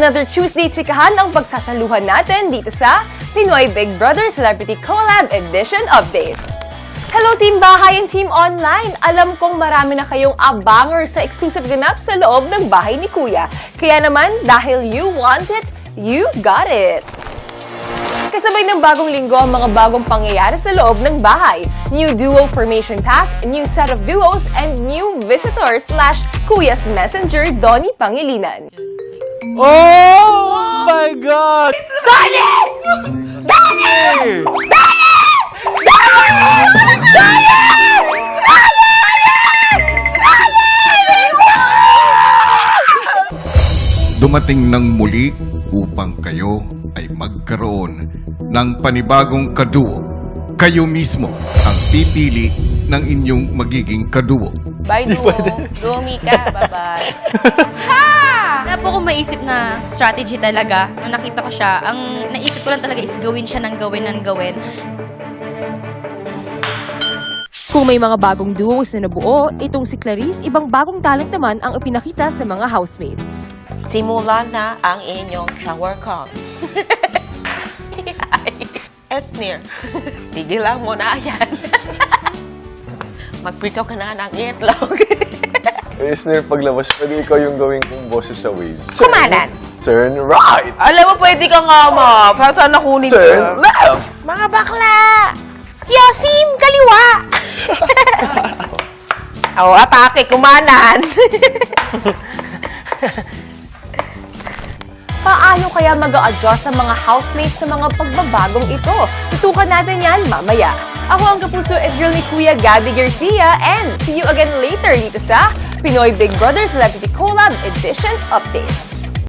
Another Tuesday chikahan ang pagsasaluhan natin dito sa Pinoy Big Brother Celebrity Collab Edition Update. Hello Team Bahay and Team Online! Alam kong marami na kayong abanger sa exclusive ganap sa loob ng bahay ni Kuya. Kaya naman, dahil you want it, you got it! Kasabay ng bagong linggo ang mga bagong pangyayari sa loob ng bahay. New duo formation task, new set of duos, and new visitor / Kuya's Messenger, Donnie Pangilinan. Oh my God! Donnie! Donnie! Dumating ng muli upang kayo ay magkaroon ng panibagong kaduo. Kayo mismo ang pipili ng inyong magiging kaduo. Bye, duo. Dumi ka. Bye-bye. Ha! Wala po akong maisip na strategy talaga. Nung nakita ko siya, ang naisip ko lang talaga is gawin siya ng gawin. Kung may mga bagong duos na nabuo, itong si Clarice, ibang bagong talent naman ang ipinakita sa mga housemates. Simulan na ang inyong shower call. It's near. Tigilan mo na yan. Magprito ka na ng itlog. Listener, paglabas, pwede ikaw yung gawin kong boses sa Waze. Kumanan. Turn right! Alam mo, pwede ka nga ma. Para saan nakunin Turn left! Mga bakla! Yosim, kaliwa! Oh, atake, kumanan. Paano kaya mag-a-adjust ang mga housemates sa mga pagbabagong ito? Tutukan natin yan mamaya. Ako ang kapuso at girl ni Kuya Gabby Garcia and see you again later dito sa Pinoy Big Brother Celebrity Collab Edition Updates.